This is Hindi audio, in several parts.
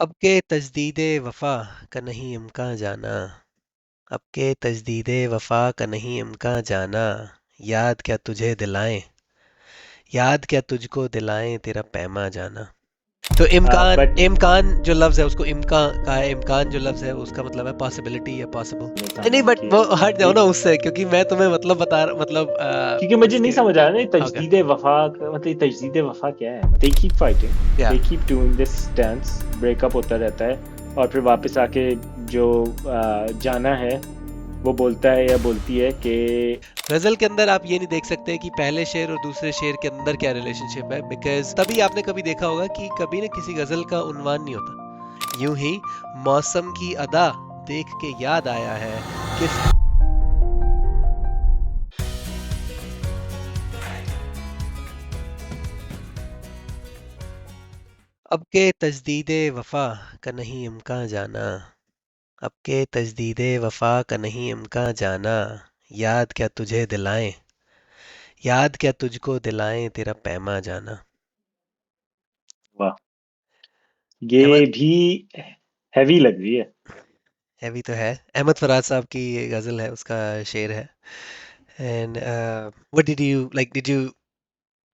अब के तजदीदे वफा का नहीं इम्कान जाना। अब के तजदीदे वफा का नहीं इम्कान जाना। याद क्या तुझे दिलाएं, याद क्या तुझको दिलाएं तेरा पैमा जाना। तो इम्कान, बट इम्कान जो लफ्ज है उसको इम्कान का है। इम्कान जो लफ्ज है उसका मतलब है पॉसिबिलिटी या पॉसिबल। मैं नहीं नहीं, समझा बट कि वो हट जाओ ये, ना उससे, क्योंकि मैं तुम्हें मतलब बता मतलब क्योंकि मुझे नहीं इसके। समझ आ रहा ना ओके। तजदीद वफा मतलब तजदीद वफा क्या है। दे कीप फाइटिंग, या they keep doing this dance, breakup होता रहता है और फिर वापस आके जो जाना है वो बोलता है या बोलती है कि गजल के अंदर आप ये नहीं देख सकते कि पहले शेर और दूसरे शेर के अंदर क्या रिलेशनशिप है, बिकॉज तभी आपने कभी देखा होगा कि कभी ना किसी गजल का उन्वान नहीं होता। यूं ही मौसम की अदा देख के याद आया है किस। अब के तजदीदे वफा का नहीं इम्कान जाना। अब के तजदीदे वफा का नहीं इम्कान जाना। याद क्या तुझे दिलाएं, याद क्या तुझको दिलाएं तेरा पैमा जाना। वाह, अहमद, ये भी हैवी लग रही है। हैवी तो है। अहमद फराज साहब की ये गजल है, उसका शेर है। And what did you like, did you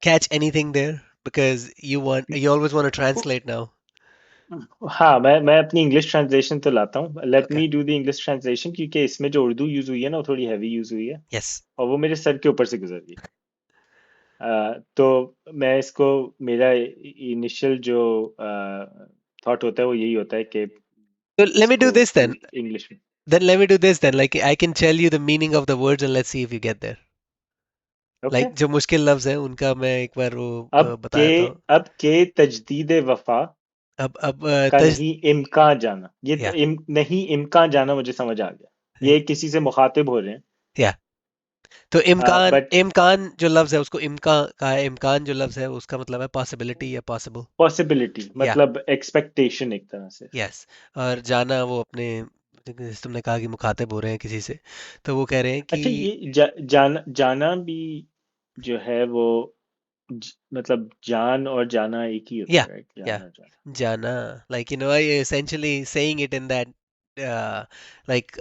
catch anything there? Because you always want to translate now. हाँ, मैं अपनी इंग्लिश ट्रांसलेशन तो लाता हूँ। Let Okay. Me do the English translation, क्योंकि इसमें जो उर्दू यूज हुई है ना वो थोड़ी हैवी यूज हुई है Yes. और वो मेरे सर के ऊपर से गुजर गई। तो मैं इसको, मेरा इनिशियल जो थॉट होता है वो यही होता है कि So let me इसको do this then. इंग्लिश में। Then let me do this then. Like I can tell you the meaning of the words and let's see if you get there. Okay. Like जो मुश्किल लफ्ज है उनका मैं एक बार वो अब बता के देता हूँ। अब के तजदीद वफा अब का तज नहीं इम्कान जाना, ये या नहीं इम्कान जाना मुझे समझ आ गया। ये किसी से मुखातिब हो रहे हैं। या तो इम्कान, बट इम्कान जो लफ्ज है उसको इम्कान का है। इम्कान जो लफ्ज है उसका मतलब है पॉसिबिलिटी या पॉसिबल। पॉसिबिलिटी या मतलब एक्सपेक्टेशन एक तरह से। यस। और जाना वो अपने, जैसे तुमने कहा कि मुखातिब हो रहे हैं किसी से, तो वो कह रहे हैं कि अच्छा, ये जाना भी जो है वो मतलब जान और जाना एक ही होता या है, राइट? या जान और जाना। जाना, like you know, essentially saying it in that like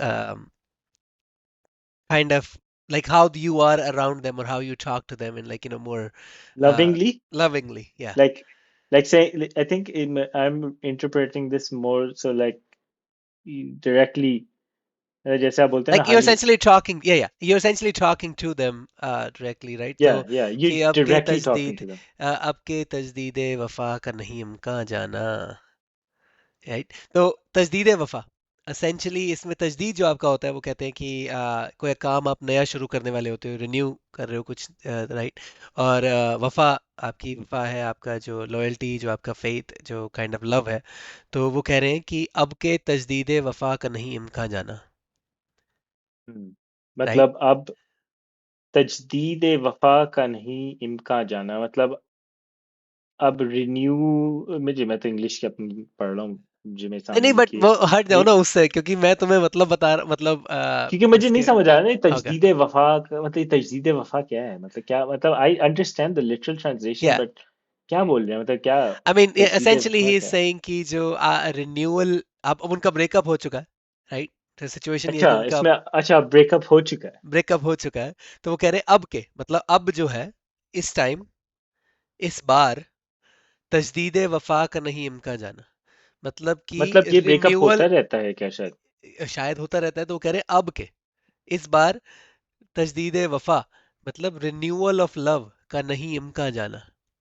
kind of like how you are around them or how you talk to them in, like, you know, more uh Lovingly, lovingly. Yeah. like say, I think I'm interpreting this more so like directly, जैसे आप बोलते हैं Like ना you're Honey. essentially talking, yeah, yeah, you're essentially talking to them directly, right? या तो या यू कि अब के डायरेक्टली टॉकिंग तजदीद, टू देम। अब के तजदीद वफा का नहीं इम्कान जाना, राइट? तो तजदीद वफा, असेंशली इसमें तजदीद जो आपका होता है वो कहते हैं कि कोई काम आप नया शुरू करने वाले होते हो, रिन्यू कर रहे हो कुछ, राइट? और वफा, आपकी वफा है आपका जो लॉयल्टी, जो आपका फेथ, जो काइंड ऑफ लव है। तो वो कह रहे हैं कि अब के तजदीद वफा का नहीं इम्कान जाना, राइट? मतलब अब तजदीद वफा का नहीं इम्कान जाना, मतलब अब रिन्यू, मुझे, मैं तो इंग्लिश की अपनी पढ़ रहा हूँ, मुझे मेरे नहीं नहीं, सामने बट कि वो हट जाओ रि- ना उससे, क्योंकि मैं तुम्हें मतलब मतलब क्योंकि मुझे नहीं इसके। समझ आ रहा ना ओके। तजदीद वफा मतलब तजदीद वफा क्या है, मतलब क्या, मतलब I understand the literal translation या बट क्या बोल रहे हैं, मतलब क्या आई मीन तजदीद एसेंशियली वफा ही इज क्या है? सेइंग कि जो रिन्यूअल, अब उनका ब्रेकअप हो चुका है, राइट? तो सिचुएशन ये है अच्छा, कि उनका इसमें अच्छा ब्रेकअप हो चुका है। ब्रेकअप हो चुका है। तो वो कह रहे हैं अब के मतलब अब जो है, इस टाइम, इस बार तजदीद वफा का नहीं इम्कान जाना, मतलब कि मतलब ये ब्रेकअप रिन्यूअल होता रहता है क्या शायद? शायद होता रहता है। तो वो कह रहे हैं अब के, इस बार तजदीद वफा मतलब रिन्यूअल ऑफ लव का नहीं इम्कान जाना।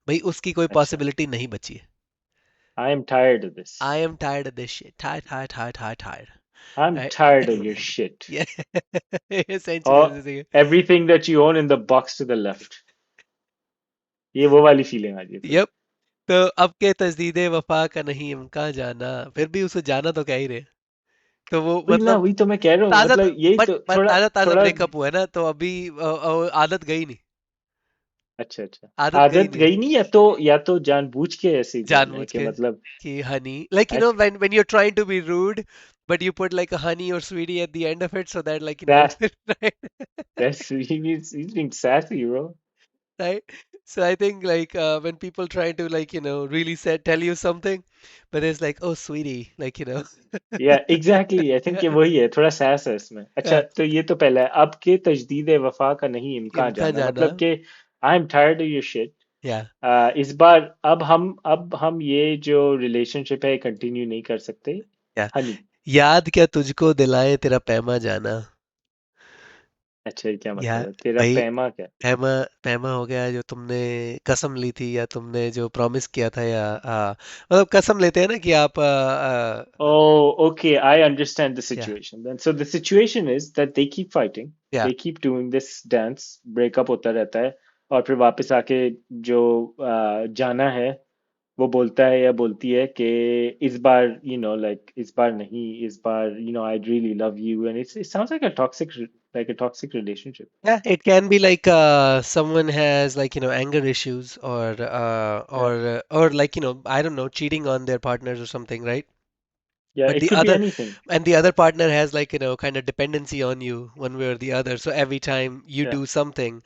भाई उसकी कोई अच्छा, पॉसिबिलिटी नहीं बची है। I am tired of this, I am tired of this shit, tired tired tired tired I am tired of your shit Yeah, essentially और ऐसे सही है। Everything that you own in the box to the left, ये वो वाली फीलिंग आ रही है थोड़ी। Yep. तो अब के तजदीदे वफा का नहीं इम्कान जाना, फिर भी उसे जाना तो कह ही रहे हैं। तो वो मतलब वही तो मैं कह रहा हूँ, ताजा, मतलब यही तो बट थोड़ा ताजा ताजा थोड़ा। ब्रेकअप हुआ है ना, तो अभी आदत गई नहीं, अच्छा अच्छा, आदत गई आदत नहीं है। गई नहीं, या तो जानबूझ के ऐसे ही बोल रहे हैं जानबूझ कि के मतलब कि हनी, like you know, अच्छा, when you're trying to be rude but you put like a honey or sweetie at the end of it so that, like, you know, that right? that's he's being sassy, bro. right? So I think like when people try to like really say tell you something, but it's like, oh sweetie, like या एग्जैक्टली आई थिंक ये वही है, थोड़ा सैस है इसमें। अच्छा, yeah, तो ये तो पहला है। अब के तजदीद वफा का नहीं इम्कान इनका जाना, जाना, मतलब कि आई am tired of your shit. yeah, इस बार अब हम ये जो रिलेशनशिप है कंटिन्यू नहीं कर सकते। yeah, हनी। याद क्या तुझको दिलाए तेरा पैमा जाना। अच्छा, ये क्या मतलब यार है तेरा भाई, पैमा क्या? पैमा, पैमा हो गया जो तुमने कसम ली थी या तुमने जो प्रॉमिस किया था, या मतलब कसम लेते हैं ना कि आप Oh, okay. I understand the या situation then. So the situation is that they keep fighting. या They keep doing this dance. Breakup होता रहता है और फिर वापस आके जो जाना है वो बोलता है या बोलती है कि इस बार like इस बार नहीं, इस बार I really love you, and it sounds like a toxic relationship. yeah, it can be like someone has like anger issues, Yeah, or like I don't know, cheating on their partners or something, right? yeah. But It the could be other, anything. and the other partner has like kind of dependency on you one way or the other. So every time you Yeah, do something,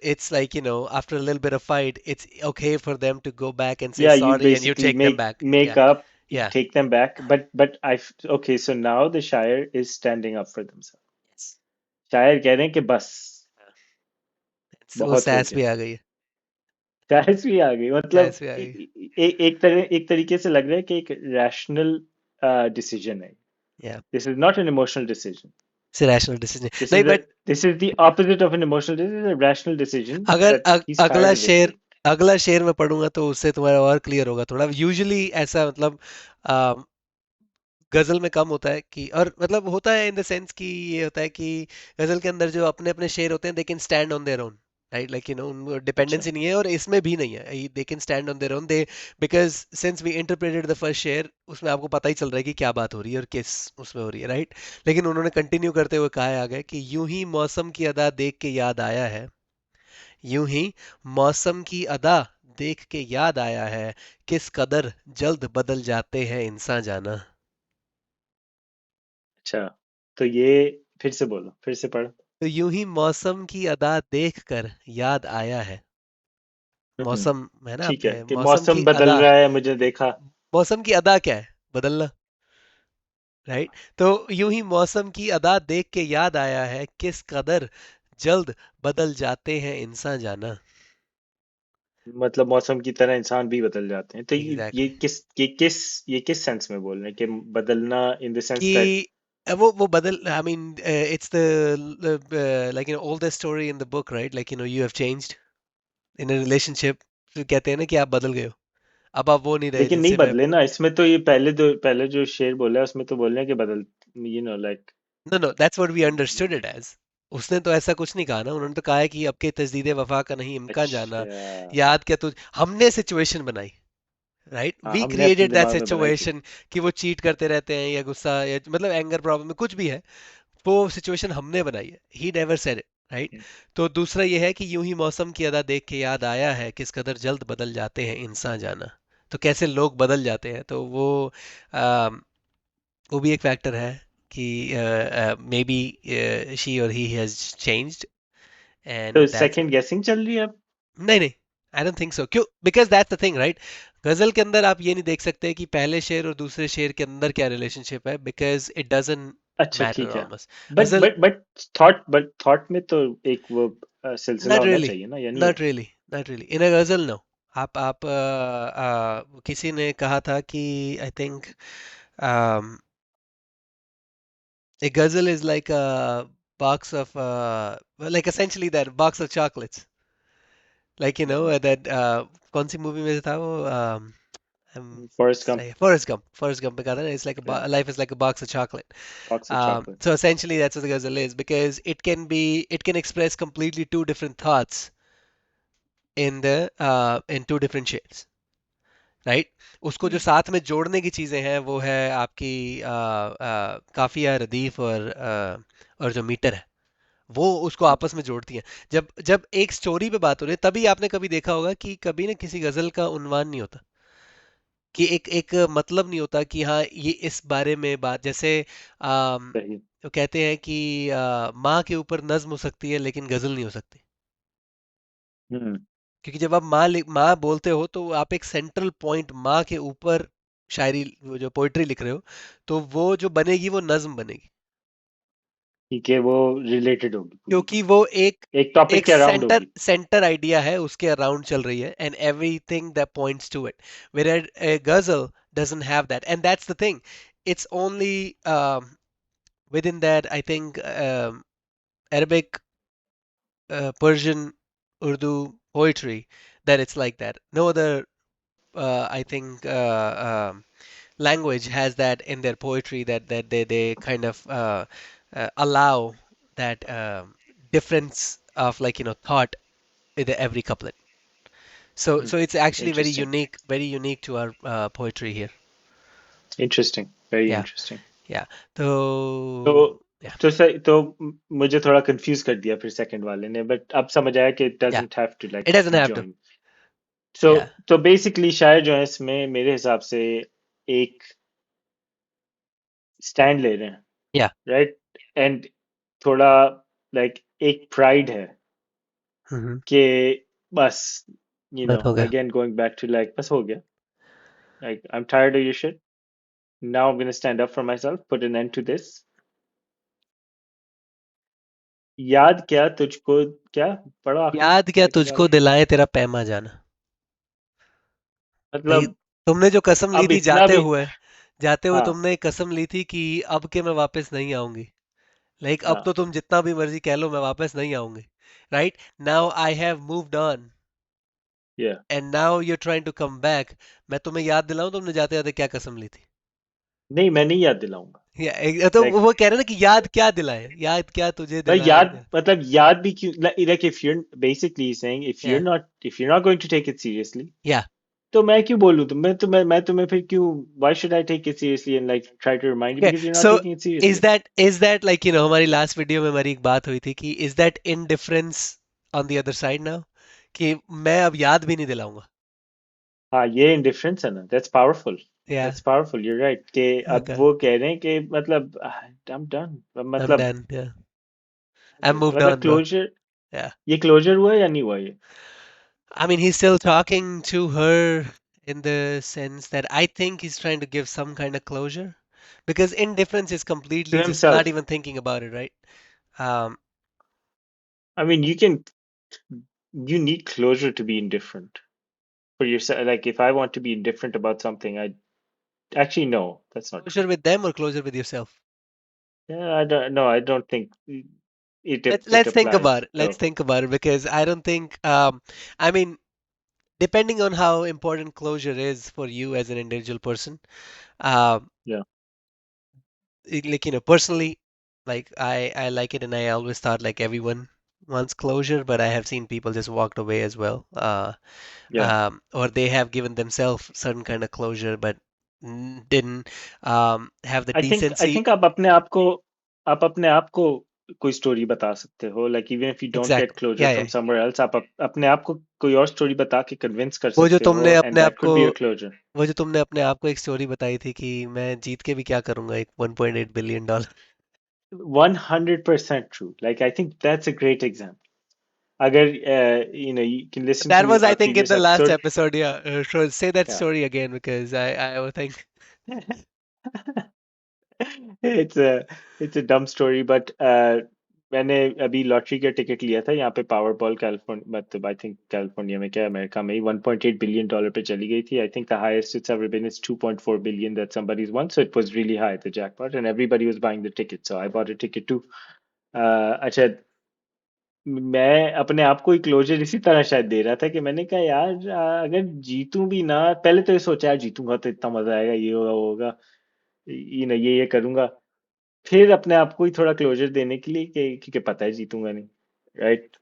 it's like after a little bit of fight, it's okay for them to go back and say yeah. You sorry, and you basically take them make back. make Yeah, up, yeah. take them back, but okay. So now the Shire is standing up for themselves. Yes. शायर कह रहे हैं कि बस वो बहुत हो सैस गया। भी आ गई है। शायर भी आ गई, मतलब सैस भी आ गई। एक तरीके से लग रहा है कि एक रैशनल डिसीजन है। Yeah, this is not an emotional decision. it's a rational decision. This नहीं, is but this is the opposite of an emotional decision, rational decision अगर दैट ही इज अगला टायर्ड ऑफ शेर, वेटिंग। अगला शेर मैं पढ़ूंगा तो उससे तुम्हारा और क्लियर होगा थोड़ा। यूजुअली ऐसा मतलब गजल में कम होता है कि, और मतलब होता है इन द सेंस कि ये होता है कि गजल के अंदर जो अपने अपने शेर होते हैं, दे can stand on their own, right? Like उनको अच्छा। डिपेंडेंसी नहीं है, और इसमें भी नहीं है, they can stand on their own, they because since we interpreted the first sher, उसमें आपको पता ही चल रहा है कि क्या बात हो रही है और किस उसमें हो रही है, राइट? लेकिन उन्होंने कंटिन्यू करते हुए कहा है आगे कि यूं ही मौसम की अदा देख के याद आया है, यूं ही मौसम की अदा देख के याद आया है, किस कदर जल्द बदल जाते हैं इंसान जाना। अच्छा, तो ये फिर से बोलो, फिर से पढ़ो। तो यूं ही मौसम की अदा देख कर याद आया है। हम्म, मौसम है ना, ठीक है आपने कि मौसम की मौसम बदल अदा, रहा है, मुझे देखा। मौसम की अदा क्या है? बदलना, राइट? तो यूं ही मौसम की अदा देख के याद आया है, किस कदर जल्द बदल जाते हैं इंसान जाना। मतलब मौसम की तरह इंसान भी बदल जाते हैं, तो एग्जैक्टली, ये किस सेंस में बोल रहे हैं कि बदलना इन द सेंस दैट? कि वो बदल, I mean it's the like all the story in the book, right? Like you have changed in a relationship, फिर कहते हैं ना कि आप बदल गए हो, अब आप वो नहीं रहे लेकिन नहीं जिनसे मैं। बदले ना इसमें, तो ये पहले जो शेर बोला है उसमें तो बोल रहे हैं कि बदल, like. No no, that's what we understood it as. उसने तो ऐसा कुछ नहीं कहा ना, उन्होंने तो कहा है कि अब के तजदीद वफा का नहीं इम्कान जाना। अच्छा। याद क्या तुझ, हमने सिचुएशन बनाई, राइट? हाँ, वी हमने अपने क्रिएटेड दैट दिमाग में बनाई थी। सिचुएशन कि वो चीट करते रहते हैं या गुस्सा या मतलब एंगर प्रॉब्लम में कुछ भी है, वो सिचुएशन हमने बनाई है, he never said it, right? तो दूसरा ये है कि यूं ही मौसम की अदा देख के याद आया है, किस कदर जल्द बदल जाते हैं इंसान जाना। तो कैसे लोग बदल जाते हैं, तो वो भी एक फैक्टर है कि मे बी शी और ही हैज चेंज्ड, तो एंड दैट्स सेकंड गेसिंग चल रही है अब। नहीं नहीं, आई डोंट थिंक सो। क्यों? Because that's the thing, right? गजल के अंदर आप ये नहीं देख सकते कि पहले शेर और दूसरे शेर के अंदर क्या रिलेशनशिप है, बिकॉज इट डजंट अच्छा, मैटर ठीक है। ऑलमोस्ट। बट गजल, बट बट थॉट में तो एक वो सिलसिला नॉट होना रियली, चाहिए ना, या नहीं है? Not really, not really in a ghazal, no. आप किसी ने कहा था कि I think a ghazal is like a box of well, like essentially that box of chocolates, like that कौन सी मूवी में था वो फॉरेस्ट गंप। Forrest Gump में कहा था ना, it's like या life is like a box of chocolate. Box of chocolate. So essentially that's what the ghazal is, because it can express completely two different thoughts in two different shades, right? उसको जो साथ में जोड़ने की चीजें हैं वो है आपकी काफिया, रदीफ, और जो मीटर है, वो उसको आपस में जोड़ती हैं। जब जब एक स्टोरी पे बात हो रही है, तभी आपने कभी देखा होगा कि कभी ना किसी गजल का उन्वान नहीं होता, कि एक एक मतलब नहीं होता कि हाँ ये इस बारे में बात, जैसे सही। वो कहते हैं कि माँ के ऊपर नज्म हो सकती है लेकिन गजल नहीं हो सकती, हम्म। क्योंकि जब आप माँ बोलते हो तो आप एक सेंट्रल पॉइंट माँ के ऊपर शायरी, वो जो पोइट्री लिख रहे हो, तो वो जो बनेगी वो नज्म बनेगी। ठीक है, वो रिलेटेड होगी पूरी, क्योंकि वो एक एक टॉपिक एक के अराउंड सेंटर होगी। सेंटर आइडिया है, उसके अराउंड चल रही है, and everything that points to it, whereas a ghazal doesn't have that, and that's the thing. It's only within that, I think, Arabic, Persian, Urdu poetry, that it's like that. No other, I think, language has that in their poetry, that they kind of allow that difference of, like, thought in every couplet. So it's actually interesting, very unique to our poetry here. Interesting, very Yeah, interesting. yeah. तो So yeah, तो सही तो मुझे थोड़ा कंफ्यूज कर दिया फिर सेकंड वाले ने, बट अब समझ आया कि it yeah. Doesn't have to It like doesn't have to. Join. So Yeah, तो बेसिकली शायर जो है इसमें मेरे हिसाब से एक स्टैंड ले रहे हैं, yeah. राइट? एंड थोड़ा लाइक एक प्राइड है हम्म। कि बस, बस हो गया। Again going back to like बस हो गया, like I am tired of your shit, now I am gonna stand up for myself, put an end to this. याद क्या तुझको, क्या पढ़ो आखिरी याद क्या सेकंड तुझको वाला, दिलाए तेरा पैमा जाना। भाई, मतलब तुमने जो कसम ली अब थी इतना भी, जाते हुए हाँ, तुमने कसम ली थी कि अब के मैं वापस नहीं आऊंगी। लाइक, अब तो हाँ, तुम जितना भी मर्जी कह लो, मैं वापस नहीं आऊंगी। Right now I have moved on, yeah and now you're trying to come back. मैं तुम्हें याद दिलाऊं तुमने जाते जाते क्या कसम ली थी। नहीं मैं नहीं याद दिलाऊंगा, तो लाइक वो कह रहे ना कि याद क्या दिलाए, याद क्या तुझे भाई दिलाए। याद, मतलब याद भी क्यों, like if you're basically saying या if you're not going to take it seriously, या तो मैं क्यों बोलूं, तो मैं तुम्हें फिर क्यों, why should I take it seriously and like try to remind you, okay, because you're so not taking it seriously। Is that like, हमारी लास्ट वीडियो में हमारी एक बात हुई थी कि is that indifference on the other side now, कि मैं अब याद भी नहीं दिलाऊंगा। हाँ, ये इंडिफरेंस है ना, दैट्स पावरफुल, या दैट्स पावरफुल, you're right कि अब ओके, वो कह रहे हैं कि मतलब I am done, I am मतलब डन, या आई मूव्ड मतलब ऑन ब्रो। क्लोजर, या ये क्लोजर हुआ या नहीं हुआ ये? I mean, he's still talking to her in the sense that I think he's trying to give some kind of closure, because indifference is To completely just not himself, even thinking about it, right? um I mean you can, you need closure to be indifferent for yourself, like if I want to be indifferent about something, I actually no, that's not true. Closure with them or closure with yourself? Yeah, I don't, no, I don't think it Let's think applies. about it. Let's So think about it, because I don't think, I mean, depending on how important closure is for you as an individual person, um, yeah, like, personally, like, I like it, and I always thought like everyone wants closure, but I have seen people just walked away as well, yeah. or they have given themselves certain kind of closure, but didn't have the I decency. think आप अपने आप को कोई स्टोरी बता सकते हो, like even if you don't get Exactly. closure Yeah, from yeah. somewhere else, आप अपने आप को कोई और स्टोरी बता के कन्विंस कर वो जो सकते हो, तुमने अपने and आप that को could be a closure। वो जो तुमने अपने आप को एक स्टोरी बताई थी कि मैं जीत के भी क्या करूंगा एक $1.8 billion। 100% true, like I think that's a great example। अगर you can listen That to was, I our think, in previous the last episode, episode. Yeah. So say that yeah। story again, because I would think. it's a it's a dumb story, but मैंने अभी लॉटरी का टिकट लिया था यहाँ पे पावर बॉल कैलिफोर्निया, मतलब आई थिंक कैलिफोर्निया में क्या अमेरिका में ही 1.8 बिलियन डॉलर पे चली गई थी। I think the highest it's ever been is 2.4 billion that somebody's won, so it was really high, the jackpot, and everybody was buying the ticket, so I bought a ticket too। अच्छा, मैं अपने आप को ही क्लोजर इसी तरह शायद दे रहा था कि मैंने कहा यार अगर जीतूं भी ना, पहले तो ये सोचा यार जीतूंगा तो इतना मजा आएगा, ये होगा वो होगा, ये करूंगा, फिर अपने आप को ही थोड़ा क्लोजर देने के लिए कि क्योंकि पता है जीतूंगा नहीं, राइट,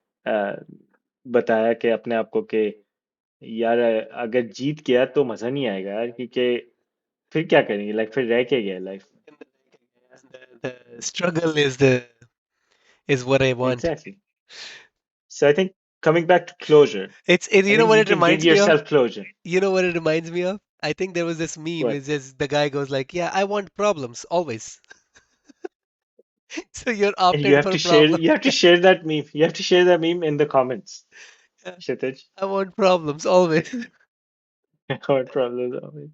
बताया कि अपने आप को कि यार अगर जीत गया तो मजा नहीं आएगा यार, क्योंकि फिर क्या करेंगे, लाइक फिर रह के गया life. The struggle is what I want. Exactly, so I think coming back to closure, You I know think what you it can give reminds me of? Yourself closure. You know what it reminds me of? I think there was this meme. What? It's just the guy goes like, "Yeah, I want problems always." So you're And you opted have for to share, problems. that meme, you have to share that meme in the comments, Kshitij. I want problems always. What problems are we?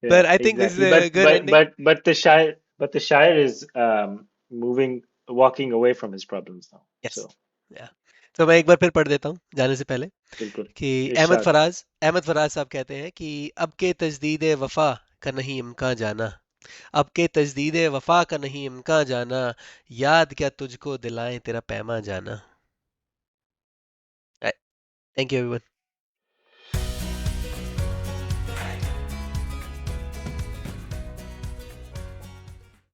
Yeah, But I think this is exactly. a good ending. But the Shire is moving, walking away from his problems now. Yes, So, या तो मैं एक बार फिर पढ़ देता हूँ जाने से पहले बिल्कुल, कि इरशाद। अहमद फराज साहब कहते हैं कि अब के तजदीद वफा का नहीं इम्कान जाना, अब के तजदीद वफा का नहीं इम्कान जाना, याद क्या तुझको दिलाएं तेरा पैमा जाना। Thank you everyone.